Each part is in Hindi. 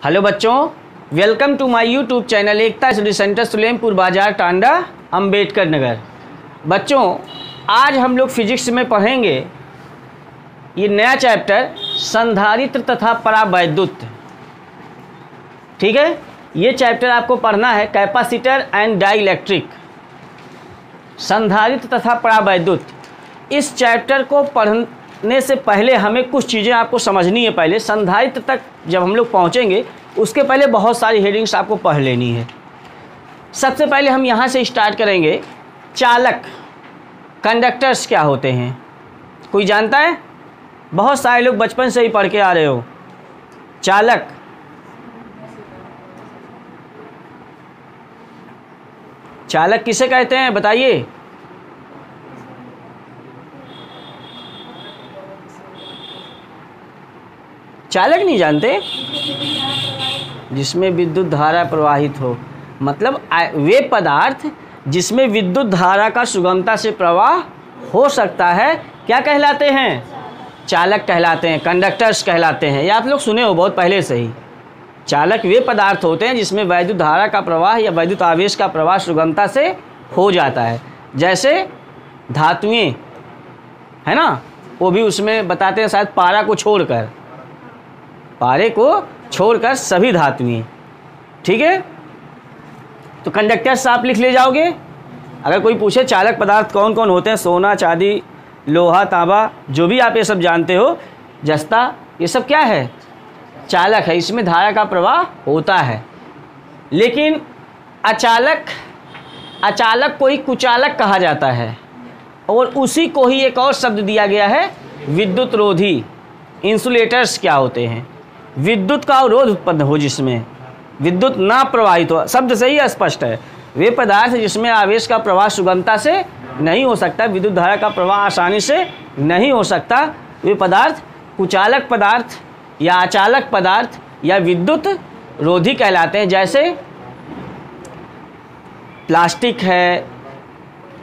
हेलो बच्चों, welcome to my YouTube channel Ekta study centre Sulempur Bazar Tanda Ambedkar Nagar. बच्चों, आज हम लोग फिजिक्स में पढ़ेंगे ये नया चैप्टर संधारित्र तथा परावैद्युत। ठीक है, ये चैप्टर आपको पढ़ना है कैपेसिटर एंड डाइलेक्ट्रिक, संधारित्र तथा परावैद्युत। इस चैप्टर को पढ़ने से पहले हमें कुछ चीज़ें आपको समझनी है। पहले संधारित्र तक जब हम लोग पहुँचेंगे उसके पहले बहुत सारी हेडिंग्स आपको पढ़ लेनी है। सबसे पहले हम यहाँ से स्टार्ट करेंगे। चालक, कंडक्टर्स क्या होते हैं? कोई जानता है? बहुत सारे लोग बचपन से ही पढ़ के आ रहे हो। चालक, चालक किसे कहते हैं बताइए? चालक नहीं जानते? जिसमें विद्युत धारा प्रवाहित हो, मतलब वे पदार्थ जिसमें विद्युत धारा का सुगमता से प्रवाह हो सकता है, क्या कहलाते हैं? चालक कहलाते हैं, कंडक्टर्स कहलाते हैं। ये आप लोग सुने हो बहुत पहले से ही। चालक वे पदार्थ होते हैं जिसमें वैद्युत धारा का प्रवाह या वैद्युत आवेश का प्रवाह सुगमता से हो जाता है। जैसे धातुएं है ना, वो भी उसमें बताते हैं शायद पारा को छोड़कर, पारे को छोड़कर सभी धातुएं। ठीक है, तो कंडक्टर्स आप लिख ले जाओगे। अगर कोई पूछे चालक पदार्थ कौन कौन होते हैं, सोना, चांदी, लोहा, तांबा, जो भी आप ये सब जानते हो, जस्ता, ये सब क्या है? चालक है। इसमें धारा का प्रवाह होता है। लेकिन अचालक को ही कुचालक कहा जाता है, और उसी को ही एक और शब्द दिया गया है विद्युत रोधी। इंसुलेटर्स क्या होते हैं? विद्युत का अवरोध उत्पन्न हो, जिसमें विद्युत ना प्रवाहित हो। शब्द से ही स्पष्ट है। वे पदार्थ जिसमें आवेश का प्रवाह सुगमता से नहीं हो सकता, विद्युत धारा का प्रवाह आसानी से नहीं हो सकता, वे पदार्थ कुचालक पदार्थ या अचालक पदार्थ या विद्युत रोधी कहलाते हैं। जैसे प्लास्टिक है,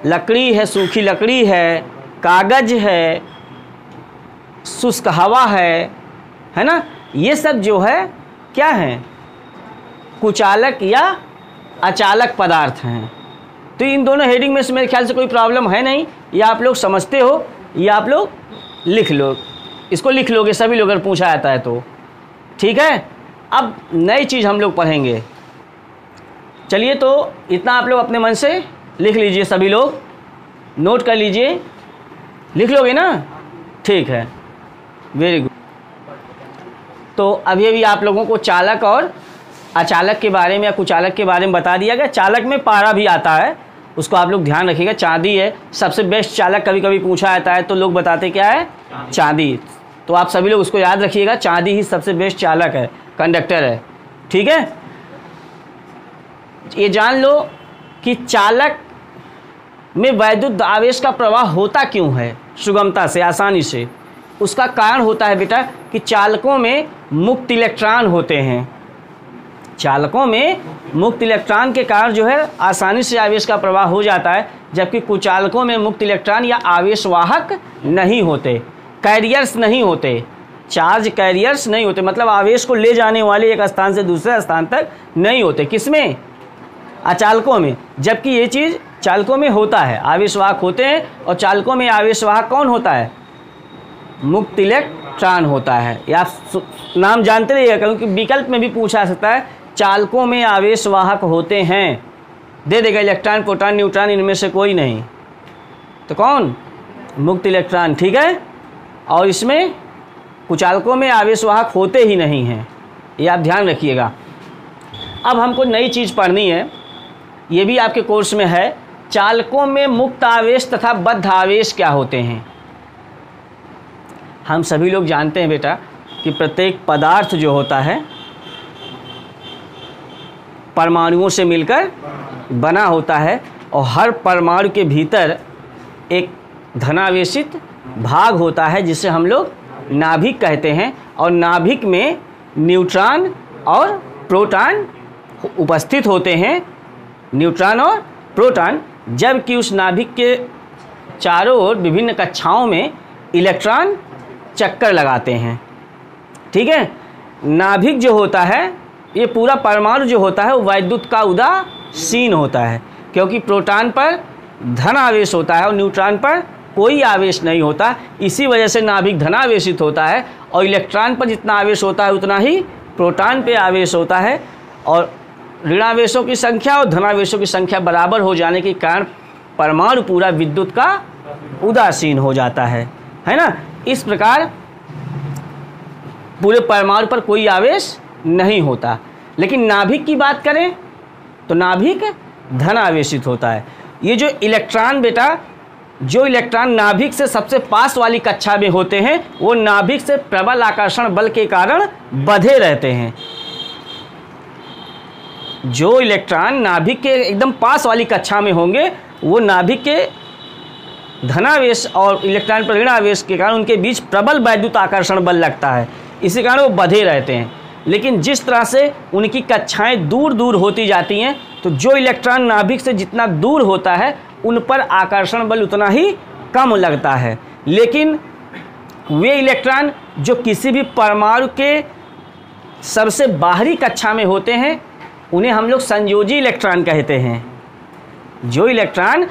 लकड़ी है, सूखी लकड़ी है, कागज है, शुष्क हवा है ना, ये सब जो है क्या है? कुचालक या अचालक पदार्थ हैं। तो इन दोनों हेडिंग में से मेरे ख्याल से कोई प्रॉब्लम है नहीं। या आप लोग समझते हो या आप लोग लिख लो, इसको लिख लोगे सभी लोग अगर पूछा जाता है तो। ठीक है, अब नई चीज़ हम लोग पढ़ेंगे। चलिए, तो इतना आप लोग अपने मन से लिख लीजिए, सभी लोग नोट कर लीजिए। लिख लोगे ना? ठीक है, वेरी गुड। तो अभी अभी आप लोगों को चालक और अचालक के बारे में या कुचालक के बारे में बता दिया गया। चालक में पारा भी आता है, उसको आप लोग ध्यान रखिएगा। चांदी है सबसे बेस्ट चालक, कभी कभी पूछा जाता है तो लोग बताते क्या है? चांदी। तो आप सभी लोग उसको याद रखिएगा, चांदी ही सबसे बेस्ट चालक है, कंडक्टर है। ठीक है, ये जान लो कि चालक में वैद्युत आवेश का प्रवाह होता क्यों है सुगमता से, आसानी से। उसका कारण होता है बेटा कि चालकों में मुक्त इलेक्ट्रॉन होते हैं। चालकों में मुक्त इलेक्ट्रॉन के कारण जो है आसानी से आवेश का प्रवाह हो जाता है, जबकि कुचालकों में मुक्त इलेक्ट्रॉन या आवेशवाहक नहीं होते, कैरियर्स नहीं होते, चार्ज कैरियर्स नहीं होते, मतलब आवेश को ले जाने वाले एक स्थान से दूसरे स्थान तक नहीं होते। किसमें? अचालकों में। जबकि ये चीज़ चालकों में होता है, आवेशवाहक होते हैं। और चालकों में आवेशवाहक कौन होता है? मुक्त इलेक्ट्रॉन होता है। या नाम जानते रहिएगा, क्योंकि विकल्प में भी पूछा सकता है चालकों में आवेशवाहक होते हैं, दे देगा इलेक्ट्रॉन, प्रोटॉन, न्यूट्रॉन, इनमें से कोई नहीं, तो कौन? मुक्त इलेक्ट्रॉन। ठीक है, और इसमें कुचालकों में आवेशवाहक होते ही नहीं हैं, ये आप ध्यान रखिएगा। अब हमको नई चीज़ पढ़नी है, ये भी आपके कोर्स में है। चालकों में मुक्त आवेश तथा बद्ध आवेश क्या होते हैं? हम सभी लोग जानते हैं बेटा कि प्रत्येक पदार्थ जो होता है परमाणुओं से मिलकर बना होता है, और हर परमाणु के भीतर एक धनावेशित भाग होता है जिसे हम लोग नाभिक कहते हैं। और नाभिक में न्यूट्रॉन और प्रोटॉन उपस्थित होते हैं, न्यूट्रॉन और प्रोटॉन, जबकि उस नाभिक के चारों ओर विभिन्न कक्षाओं में इलेक्ट्रॉन चक्कर लगाते हैं। ठीक है, नाभिक जो होता है ये पूरा परमाणु जो होता है वो वैद्युत का उदासीन होता है, क्योंकि प्रोटॉन पर धन आवेश होता है और न्यूट्रॉन पर कोई आवेश नहीं होता। इसी वजह से नाभिक धनावेशित होता है और इलेक्ट्रॉन पर जितना आवेश होता है उतना ही प्रोटॉन पे आवेश होता है, और ऋणावेशों की संख्या और धनावेशों की संख्या बराबर हो जाने के कारण परमाणु पूरा विद्युत का उदासीन हो जाता है ना। इस प्रकार पूरे परमाणु पर कोई आवेश नहीं होता। लेकिन नाभिक की बात करें तो नाभिक धनावेशित होता है। ये जो इलेक्ट्रॉन बेटा, जो इलेक्ट्रॉन नाभिक से सबसे पास वाली कक्षा में होते हैं वो नाभिक से प्रबल आकर्षण बल के कारण बंधे रहते हैं। जो इलेक्ट्रॉन नाभिक के एकदम पास वाली कक्षा में होंगे वो नाभिक के धनावेश और इलेक्ट्रॉन पर ऋणावेश के कारण उनके बीच प्रबल वैद्युत आकर्षण बल लगता है, इसी कारण वो बंधे रहते हैं। लेकिन जिस तरह से उनकी कक्षाएं दूर दूर होती जाती हैं तो जो इलेक्ट्रॉन नाभिक से जितना दूर होता है उन पर आकर्षण बल उतना ही कम लगता है। लेकिन वे इलेक्ट्रॉन जो किसी भी परमाणु के सबसे बाहरी कक्षा में होते हैं उन्हें हम लोग संयोजी इलेक्ट्रॉन कहते हैं। जो इलेक्ट्रॉन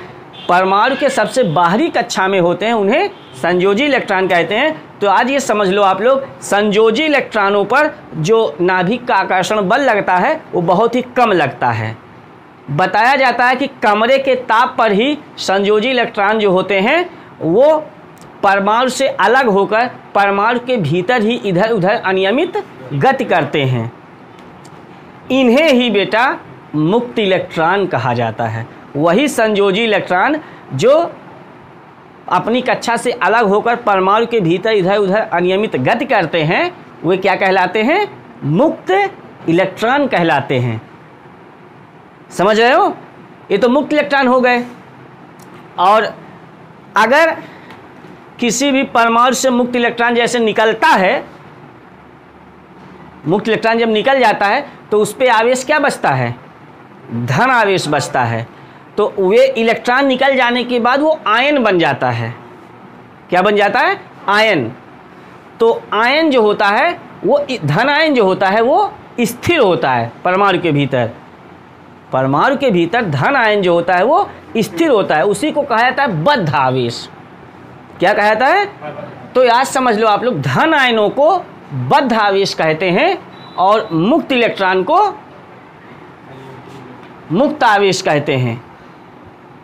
परमाणु के सबसे बाहरी कक्षा में होते हैं उन्हें संयोजी इलेक्ट्रॉन कहते हैं। तो आज ये समझ लो आप लोग, संयोजी इलेक्ट्रॉनों पर जो नाभिक का आकर्षण बल लगता है वो बहुत ही कम लगता है। बताया जाता है कि कमरे के ताप पर ही संयोजी इलेक्ट्रॉन जो होते हैं वो परमाणु से अलग होकर परमाणु के भीतर ही इधर उधर अनियमित गति करते हैं। इन्हें ही बेटा मुक्त इलेक्ट्रॉन कहा जाता है। वही संयोजी इलेक्ट्रॉन जो अपनी कक्षा से अलग होकर परमाणु के भीतर इधर उधर अनियमित गति करते हैं वे क्या कहलाते हैं? मुक्त इलेक्ट्रॉन कहलाते हैं। समझ रहे हो? ये तो मुक्त इलेक्ट्रॉन हो गए। और अगर किसी भी परमाणु से मुक्त इलेक्ट्रॉन जैसे निकलता है, मुक्त इलेक्ट्रॉन जब निकल जाता है तो उस पर आवेश क्या बचता है? धन आवेश बचता है। तो वे इलेक्ट्रॉन निकल जाने के बाद वो आयन बन जाता है। क्या बन जाता है? आयन। तो आयन जो होता है वो धन आयन जो होता है वो स्थिर होता है परमाणु के भीतर। परमाणु के भीतर धन आयन जो होता है वो स्थिर होता है, उसी को कहा जाता है बद्ध आवेश। क्या कहा जाता है? तो आज समझ लो आप लोग, धन आयनों को बद्ध आवेश कहते हैं और मुक्त इलेक्ट्रॉन को मुक्त आवेश कहते हैं।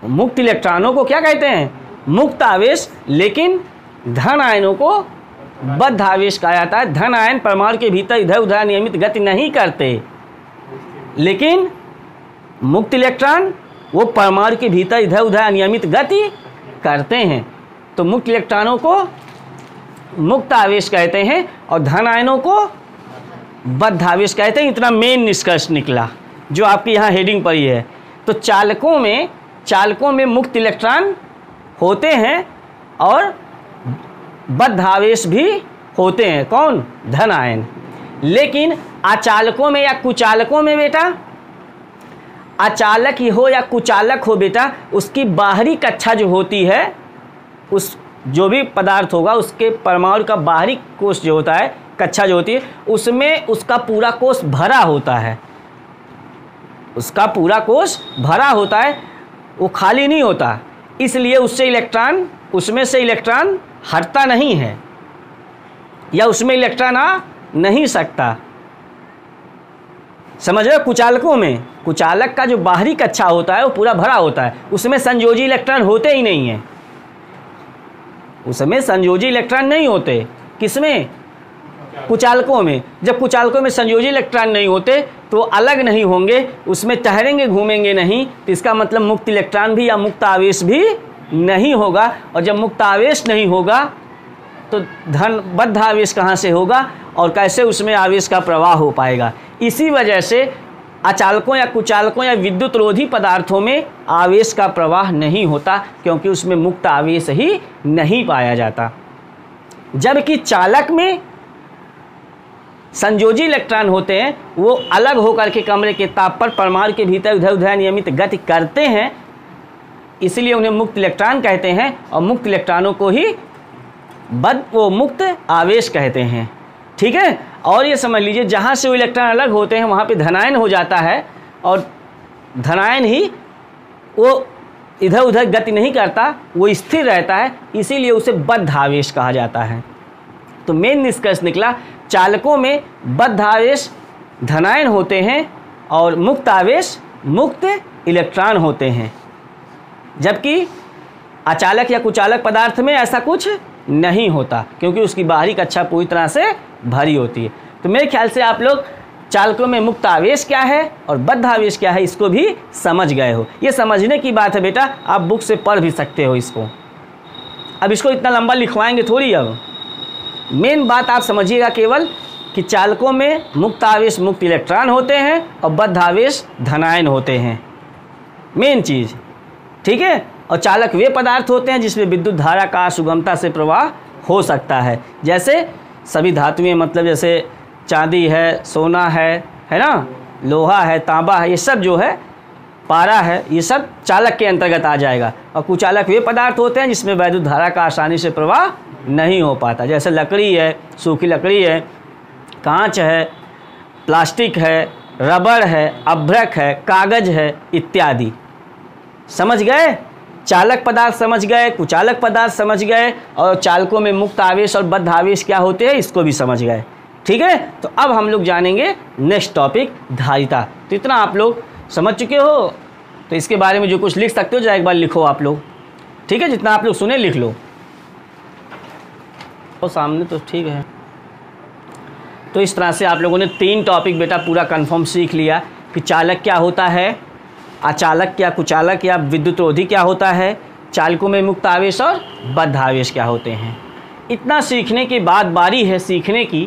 मुक्त इलेक्ट्रॉनों को क्या कहते हैं? मुक्त आवेश। लेकिन धन आयनों को बद्ध आवेश कहा जाता है। धन आयन परमाणु के भीतर इधर उधर नियमित गति नहीं करते, लेकिन मुक्त इलेक्ट्रॉन वो परमाणु के भीतर इधर उधर अनियमित गति करते हैं। तो मुक्त इलेक्ट्रॉनों को मुक्त आवेश कहते हैं और धन आयनों को बद्ध आवेश कहते हैं। इतना मेन निष्कर्ष निकला जो आपकी यहाँ हेडिंग पर ही है। तो चालकों में मुक्त इलेक्ट्रॉन होते हैं और बद्ध आवेश भी होते हैं। कौन? धन आयन। लेकिन अचालकों में या कुचालकों में बेटा, अचालक ही हो या कुचालक हो बेटा, उसकी बाहरी कक्षा जो होती है, उस जो भी पदार्थ होगा उसके परमाणु का बाहरी कोश जो होता है, कक्षा जो होती है, उसमें उसका पूरा कोश भरा होता है। उसका पूरा कोश भरा होता है, वो खाली नहीं होता। इसलिए उसमें से इलेक्ट्रॉन हटता नहीं है या उसमें इलेक्ट्रॉन आ नहीं सकता। समझ रहे हो? कुचालक का जो बाहरी कक्षा होता है वो पूरा भरा होता है, उसमें संयोजी इलेक्ट्रॉन होते ही नहीं है। उसमें संयोजी इलेक्ट्रॉन नहीं होते। किसमें? कुचालकों में। जब कुचालकों में संयोजी इलेक्ट्रॉन नहीं होते तो अलग नहीं होंगे, उसमें ठहरेंगे घूमेंगे नहीं, तो इसका मतलब मुक्त इलेक्ट्रॉन भी या मुक्त आवेश भी नहीं होगा। और जब मुक्त आवेश नहीं होगा तो बद्ध आवेश कहाँ से होगा और कैसे उसमें आवेश का प्रवाह हो पाएगा? इसी वजह से अचालकों या कुचालकों या विद्युत रोधी पदार्थों में आवेश का प्रवाह नहीं होता, क्योंकि उसमें मुक्त आवेश ही नहीं पाया जाता। जबकि चालक में संयोजी इलेक्ट्रॉन होते हैं, वो अलग होकर के कमरे के ताप पर परमाणु के भीतर इधर उधर नियमित गति करते हैं, इसलिए उन्हें मुक्त इलेक्ट्रॉन कहते हैं और मुक्त इलेक्ट्रॉनों को ही मुक्त आवेश कहते हैं। ठीक है। और ये समझ लीजिए जहाँ से वो इलेक्ट्रॉन अलग होते हैं वहाँ पे धनायन हो जाता है, और धनायन ही वो इधर उधर गति नहीं करता, वो स्थिर रहता है, इसीलिए उसे बद्ध आवेश कहा जाता है। तो मेन निष्कर्ष निकला, चालकों में बद्ध आवेश धनायन होते हैं और मुक्त आवेश मुक्त इलेक्ट्रॉन होते हैं, जबकि अचालक या कुचालक पदार्थ में ऐसा कुछ नहीं होता, क्योंकि उसकी बाहरी कक्षा पूरी तरह से भरी होती है। तो मेरे ख्याल से आप लोग चालकों में मुक्त आवेश क्या है और बद्ध आवेश क्या है इसको भी समझ गए हो। ये समझने की बात है बेटा, आप बुक से पढ़ भी सकते हो इसको। अब इसको इतना लंबा लिखवाएंगे थोड़ी। अब मेन बात आप समझिएगा केवल कि चालकों में मुक्त आवेश मुक्त इलेक्ट्रॉन होते हैं और बद्ध आवेश धनायन होते हैं, मेन चीज़, ठीक है। और चालक वे पदार्थ होते हैं जिसमें विद्युत धारा का सुगमता से प्रवाह हो सकता है, जैसे सभी धातुएं, मतलब जैसे चांदी है, सोना है ना, लोहा है, तांबा है, ये सब जो है, पारा है, ये सब चालक के अंतर्गत आ जाएगा। और कुचालक वे पदार्थ होते हैं जिसमें वैद्युत धारा का आसानी से प्रवाह नहीं हो पाता, जैसे लकड़ी है, सूखी लकड़ी है, कांच है, प्लास्टिक है, रबर है, अभ्रक है, कागज है इत्यादि। समझ गए? चालक पदार्थ समझ गए, कुचालक पदार्थ समझ गए, और चालकों में मुक्त आवेश और बद्ध आवेश क्या होते हैं इसको भी समझ गए, ठीक है। तो अब हम लोग जानेंगे नेक्स्ट टॉपिक, धारिता। तो इतना आप लोग समझ चुके हो, तो इसके बारे में जो कुछ लिख सकते हो, जरा एक बार लिखो आप लोग, ठीक है। जितना आप लोग सुने लिख लो, और सामने तो ठीक है। तो इस तरह से आप लोगों ने 3 टॉपिक बेटा पूरा कंफर्म सीख लिया कि चालक क्या होता है, अचालक क्या, कुचालक या विद्युतरोधी क्या होता है, चालकों में मुक्त आवेश और बद्ध आवेश क्या होते हैं। इतना सीखने के बाद बारी है सीखने की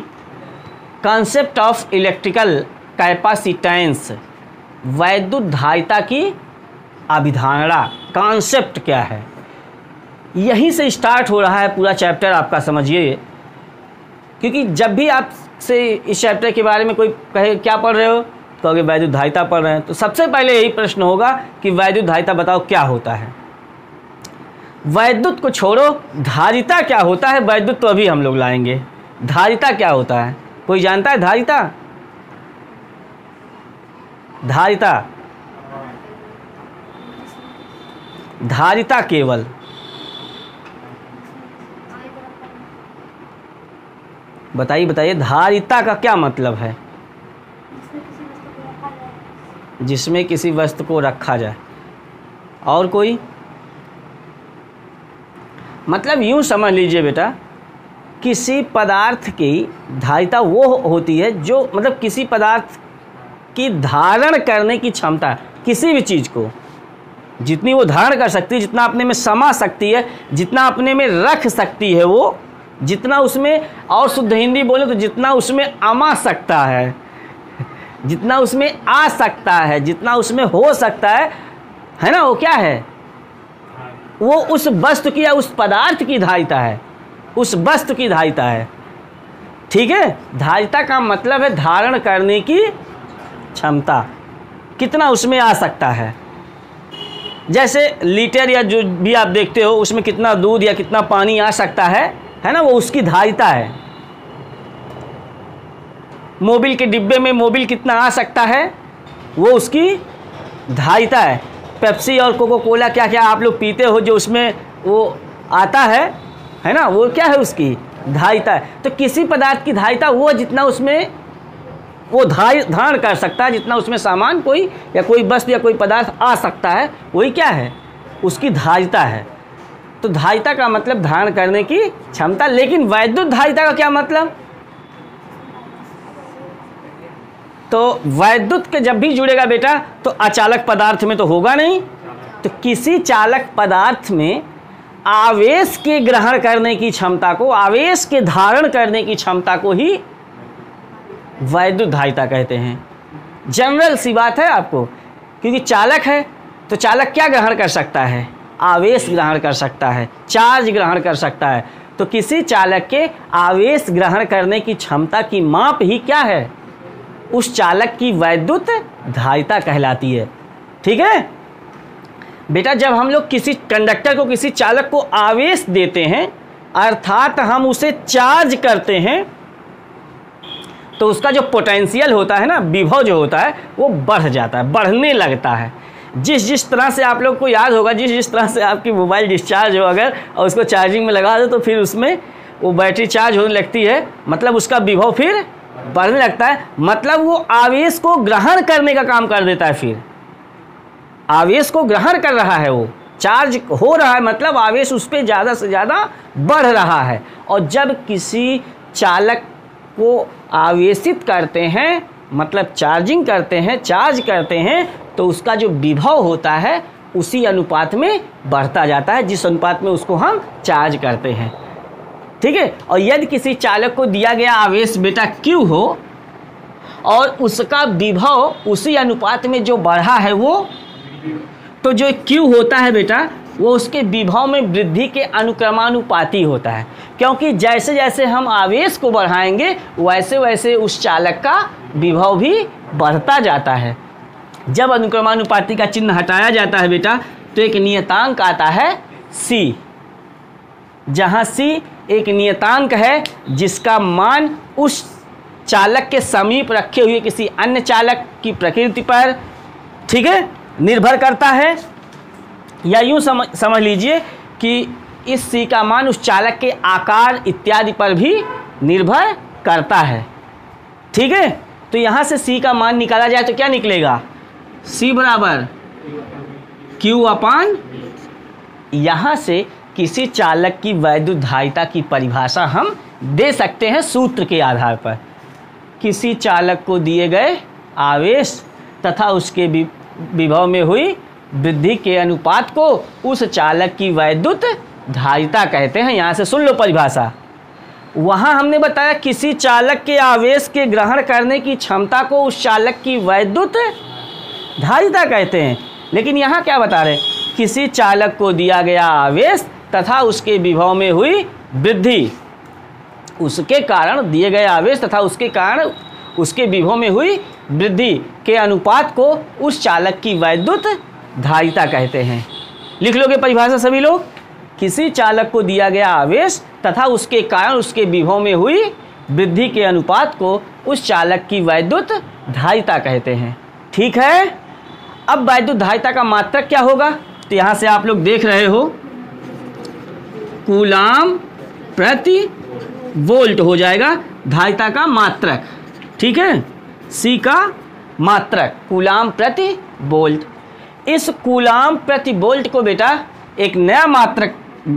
कॉन्सेप्ट ऑफ इलेक्ट्रिकल कैपेसिटेंस, वैद्युत धारिता की अभिधारणा, कॉन्सेप्ट क्या है। यहीं से स्टार्ट हो रहा है पूरा चैप्टर आपका, समझिए। क्योंकि जब भी आपसे इस चैप्टर के बारे में कोई कहे क्या पढ़ रहे हो, कहोगे वैद्युत धारिता पढ़ रहे हैं, तो सबसे पहले यही प्रश्न होगा कि वैद्युत धारिता बताओ क्या होता है। वैद्युत को छोड़ो, धारिता क्या होता है, वैद्युत तो अभी हम लोग लाएंगे। धारिता क्या होता है, कोई जानता है? धारिता, धारिता, धारिता केवल बताइए, बताइए धारिता का क्या मतलब है? जिसमें किसी वस्तु को रखा जाए। और कोई? मतलब यूं समझ लीजिए बेटा, किसी पदार्थ की धारिता वो होती है जो, मतलब किसी पदार्थ की धारण करने की क्षमता, किसी भी चीज़ को जितनी वो धारण कर सकती है, जितना अपने में समा सकती है, जितना अपने में रख सकती है, वो जितना उसमें, और शुद्ध हिंदी बोले तो जितना उसमें आमा सकता है, जितना उसमें आ सकता है, जितना उसमें हो सकता है ना, वो क्या है? वो उस वस्तु की या उस पदार्थ की धारिता है, उस वस्तु की धारिता है, ठीक है। धारिता का मतलब है धारण करने की क्षमता, कितना उसमें आ सकता है। जैसे लीटर या जो भी आप देखते हो उसमें कितना दूध या कितना पानी आ सकता है ना, वो उसकी धारिता है। मोबिल के डिब्बे में मोबिल कितना आ सकता है, वो उसकी धारिता है। पेप्सी और कोको कोला क्या क्या आप लोग पीते हो जो उसमें वो आता है ना, वो क्या है? उसकी धारिता है। तो किसी पदार्थ की धारिता वो जितना उसमें वो धारण कर सकता है, जितना उसमें सामान कोई या कोई वस्तु या कोई पदार्थ आ सकता है, वही क्या है? उसकी धारिता है। तो धारिता का मतलब धारण करने की क्षमता। लेकिन वैद्युत धारिता का क्या मतलब? तो वैद्युत के जब भी जुड़ेगा बेटा तो अचालक पदार्थ में तो होगा नहीं, तो किसी चालक पदार्थ में आवेश के ग्रहण करने की क्षमता को, आवेश के धारण करने की क्षमता को ही वैद्युत धारिता कहते हैं। जनरल सी बात है आपको, क्योंकि चालक है तो चालक क्या ग्रहण कर सकता है? आवेश ग्रहण कर सकता है, चार्ज ग्रहण कर सकता है। तो किसी चालक के आवेश ग्रहण करने की क्षमता की माप ही क्या है? उस चालक की वैद्युत धारिता कहलाती है, ठीक है बेटा। जब हम लोग किसी कंडक्टर को, किसी चालक को आवेश देते हैं, अर्थात हम उसे चार्ज करते हैं, तो उसका जो पोटेंशियल होता है ना, विभव जो होता है वो बढ़ जाता है, बढ़ने लगता है। जिस तरह से आप लोग को याद होगा, जिस तरह से आपकी मोबाइल डिस्चार्ज हो अगर और उसको चार्जिंग में लगा दो तो फिर उसमें वो बैटरी चार्ज होने लगती है, मतलब उसका विभव फिर बढ़ने लगता है, मतलब वो आवेश को ग्रहण करने का काम कर देता है। फिर आवेश को ग्रहण कर रहा है, वो चार्ज हो रहा है, मतलब आवेश उस पर ज़्यादा से ज़्यादा बढ़ रहा है। और जब किसी चालक को आवेशित करते हैं, मतलब चार्जिंग करते हैं, चार्ज करते हैं, तो उसका जो विभव होता है उसी अनुपात में बढ़ता जाता है, जिस अनुपात में उसको हम चार्ज करते हैं। ठीक है। और यदि किसी चालक को दिया गया आवेश बेटा Q हो और उसका विभव उसी अनुपात में जो बढ़ा है वो, तो जो Q होता है बेटा वो उसके विभव में वृद्धि के अनुक्रमानुपाती होता है, क्योंकि जैसे जैसे हम आवेश को बढ़ाएंगे वैसे वैसे उस चालक का विभव भी बढ़ता जाता है। जब अनुक्रमानुपाती का चिन्ह हटाया जाता है बेटा तो एक नियतांक आता है C, जहाँ C एक नियतांक है जिसका मान उस चालक के समीप रखे हुए किसी अन्य चालक की प्रकृति पर, ठीक है, निर्भर करता है। या यूँ समझ लीजिए कि इस C का मान उस चालक के आकार इत्यादि पर भी निर्भर करता है। ठीक है। तो यहाँ से C का मान निकाला जाए तो क्या निकलेगा, C बराबर Q/, यहाँ से किसी चालक की वैद्युत धारिता की परिभाषा हम दे सकते हैं सूत्र के आधार पर। किसी चालक को दिए गए आवेश तथा उसके विभव में हुई वृद्धि के अनुपात को उस चालक की वैद्युत धारिता कहते हैं। यहाँ से सुन लो परिभाषा। वहाँ हमने बताया किसी चालक के आवेश के ग्रहण करने की क्षमता को उस चालक की वैद्युत धारिता कहते हैं, लेकिन यहाँ क्या बता रहे, किसी चालक को दिया गया आवेश तथा उसके विभव में हुई वृद्धि, उसके कारण दिए गए आवेश तथा उसके कारण उसके विभव में हुई वृद्धि के अनुपात को उस चालक की वैद्युत धारिता कहते हैं। लिख लोगे परिभाषा सभी लोग। किसी चालक को दिया गया आवेश तथा उसके कारण उसके विभव में हुई वृद्धि के अनुपात को उस चालक की वैद्युत धारिता कहते हैं। ठीक है। अब वैद्युत धारिता का मात्रक क्या होगा, तो यहाँ से आप लोग देख रहे हो कूलाम प्रति वोल्ट हो जाएगा धारिता का मात्रक। ठीक है। C का मात्रक कूलाम प्रति वोल्ट। इस कूलाम प्रति वोल्ट को बेटा एक नया मात्रक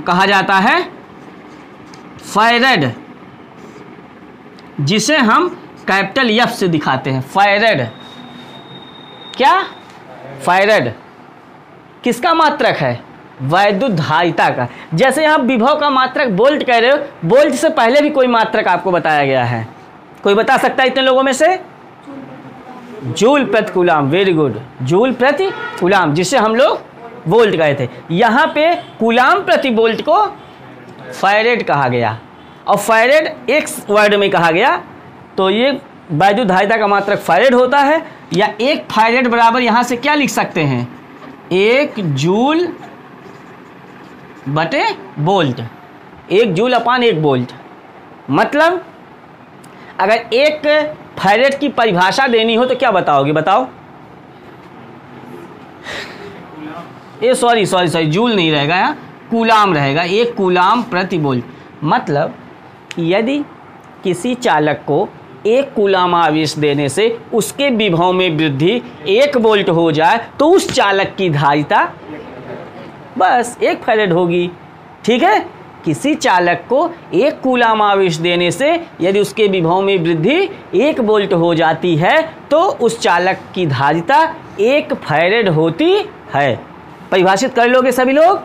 कहा जाता है फैरेड, जिसे हम कैपिटल F से दिखाते हैं। फैरेड क्या, फैरेड किसका मात्रक है, वैद्युत धारिता का। जैसे यहाँ विभव का मात्रक वोल्ट कह रहे हो, वोल्ट से पहले भी कोई मात्रक आपको बताया गया है, कोई बता सकता है इतने लोगों में से, जूल प्रति कूलाम। वेरी गुड, जूल प्रति कूलाम, जिसे हम लोग वोल्ट कहे थे। यहाँ पे कूलाम प्रति वोल्ट को फैरेड कहा गया, और फैरेड एक वर्ड में कहा गया, तो ये वैद्युत धारिता का मात्रक फैरेड होता है। या एक फैरेड बराबर यहाँ से क्या लिख सकते हैं, 1 जूल बटे वोल्ट, 1 जूल अपान 1 वोल्ट। मतलब अगर एक फैरेड की परिभाषा देनी हो तो क्या बताओगे, बताओ। ये सॉरी जूल नहीं रहेगा, यहाँ कूलाम रहेगा, 1 कूलाम प्रति वोल्ट। मतलब यदि किसी चालक को 1 कूलाम आवेश देने से उसके विभव में वृद्धि 1 वोल्ट हो जाए तो उस चालक की धारिता बस 1 फैरेड होगी। ठीक है। किसी चालक को 1 कूलाम आवेश देने से यदि उसके विभव में वृद्धि 1 वोल्ट हो जाती है तो उस चालक की धारिता 1 फैरेड होती है। परिभाषित कर लोगे सभी लोग,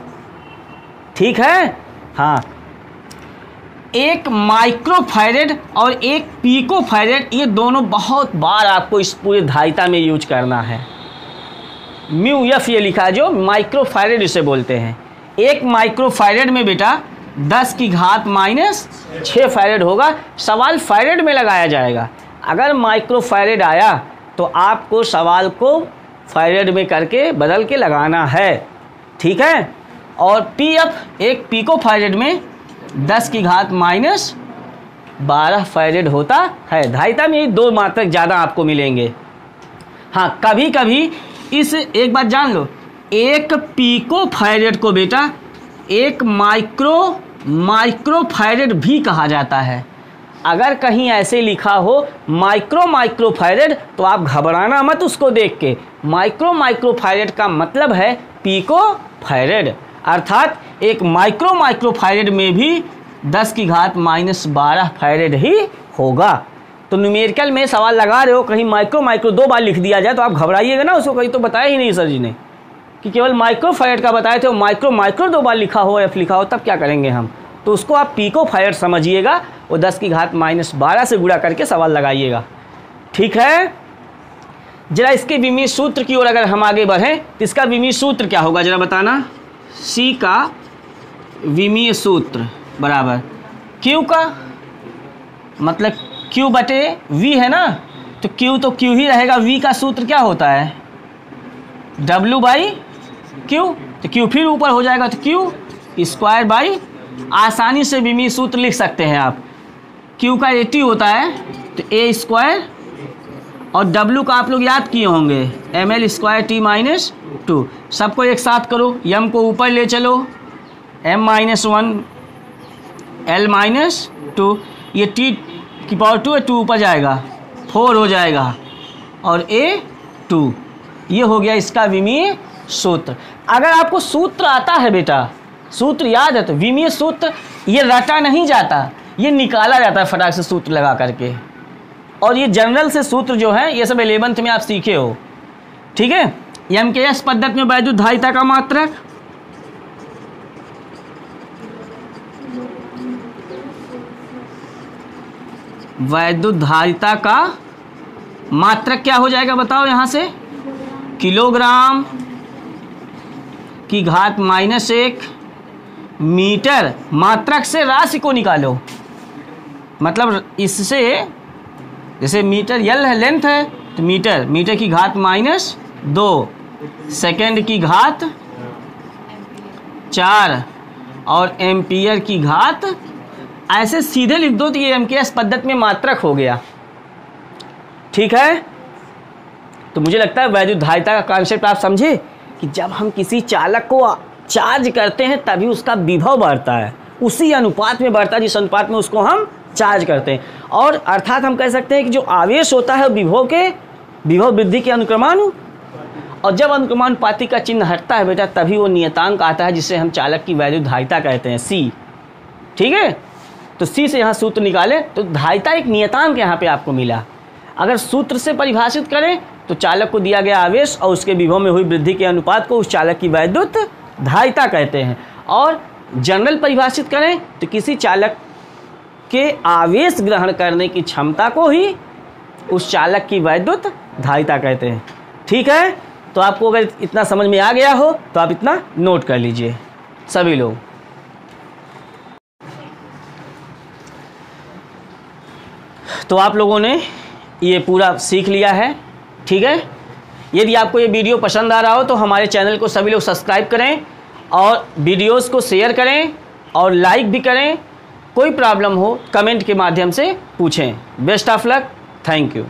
ठीक है। हाँ, 1 माइक्रो फैरेड और 1 पीको फैरेड, ये दोनों बहुत बार आपको इस पूरे धारिता में यूज करना है। म्यू एफ ये लिखा जो माइक्रो फैरेड इसे बोलते हैं। 1 माइक्रो फैरेड में बेटा 10⁻⁻⁶ फैरेड होगा। सवाल फैरेड में लगाया जाएगा। अगर माइक्रो फैरेड आया तो आपको सवाल को फैरेड में करके बदल के लगाना है। ठीक है। और पी एफ 1 पीको फैरेड में 10⁻⁻⁴ 12 फैरेड होता है। धारिता में 2 मात्रक ज़्यादा आपको मिलेंगे। हाँ, कभी कभी इस एक बात जान लो, 1 पिको फैरेड को बेटा 1 माइक्रो फैरेड भी कहा जाता है। अगर कहीं ऐसे लिखा हो माइक्रो फैरेड तो आप घबराना मत उसको देख के। माइक्रो फैरेड का मतलब है पिको फैरेड, अर्थात एक माइक्रो फैरेड में भी 10 की घात -12 फैरेड ही होगा। तो न्यूमेरिकल में सवाल लगा रहे हो, कहीं माइक्रो 2 बार लिख दिया जाए तो आप घबराइएगा ना, उसको कहीं तो बताया ही नहीं सर जी ने कि केवल माइक्रो फैरेड का बताए थे, माइक्रो 2 बार लिखा हो, एफ लिखा हो, तब क्या करेंगे हम। तो उसको आप पिको फैरेड समझिएगा, वो 10 की घात -12 से गुणा करके सवाल लगाइएगा। ठीक है, जरा इसके विमीय सूत्र की ओर अगर हम आगे बढ़ें तो इसका विमीय सूत्र क्या होगा जरा बताना। सी का विमीय सूत्र बराबर क्यू का, मतलब क्यू बटे वी है ना, तो क्यू ही रहेगा। वी का सूत्र क्या होता है, डब्ल्यू बाई क्यू, तो क्यू फिर ऊपर हो जाएगा, तो क्यू स्क्वायर बाई, आसानी से विमीय सूत्र लिख सकते हैं आप। क्यू का 80 होता है तो ए स्क्वायर, और डब्ल्यू का आप लोग याद किए होंगे ml स्क्वायर टी -2। सबको एक साथ करो, m को ऊपर ले चलो, m-1 l -2, ये t की पावर 2 है, 2 ऊपर जाएगा 4 हो जाएगा, और a 2। ये हो गया इसका विमीय सूत्र। अगर आपको सूत्र आता है बेटा, सूत्र याद है, तो विमीय सूत्र ये रटा नहीं जाता, ये निकाला जाता है फटाक से सूत्र लगा करके। और ये जनरल से सूत्र जो है ये सब 11th में आप सीखे हो। ठीक है, MKS पद्धति में वैद्युत धारिता का मात्रक, वैद्युत धारिता का मात्रक क्या हो जाएगा बताओ यहाँ से, किलोग्राम की घात -1 मीटर। मात्रक से राशि को निकालो, मतलब इससे जैसे मीटर यल है, लेंथ है, तो मीटर की घात -2, सेकंड की घात 4, और एम्पियर की घात, ऐसे सीधे लिख दो तो ये MKS पद्धति में मात्रक हो गया। ठीक है, तो मुझे लगता है वैद्युत धारिता का कॉन्सेप्ट आप समझे कि जब हम किसी चालक को चार्ज करते हैं तभी उसका विभव बढ़ता है, उसी अनुपात में बढ़ता है जिस अनुपात में उसको हम चार्ज करते हैं। और अर्थात हम कह सकते हैं कि जो आवेश होता है विभव वृद्धि के अनुक्रमानु, और जब अनुक्रमानुपाती का चिन्ह हटता है बेटा तभी वो नियतांक आता है जिसे हम चालक की वैद्युत धारिता कहते हैं, C। ठीक है, तो C से यहाँ सूत्र निकाले तो धारिता एक नियतांक यहाँ पे आपको मिला। अगर सूत्र से परिभाषित करें तो चालक को दिया गया आवेश और उसके विभव में हुई वृद्धि के अनुपात को उस चालक की वैद्युत धारिता कहते हैं। और जनरल परिभाषित करें तो किसी चालक के आवेश ग्रहण करने की क्षमता को ही उस चालक की वैद्युत धारिता कहते हैं। ठीक है, तो आपको अगर इतना समझ में आ गया हो तो आप इतना नोट कर लीजिए सभी लोग। तो आप लोगों ने ये पूरा सीख लिया है। ठीक है, यदि आपको ये वीडियो पसंद आ रहा हो तो हमारे चैनल को सभी लोग सब्सक्राइब करें और वीडियोस को शेयर करें और लाइक भी करें। कोई प्रॉब्लम हो कमेंट के माध्यम से पूछें। Best of luck, thank you.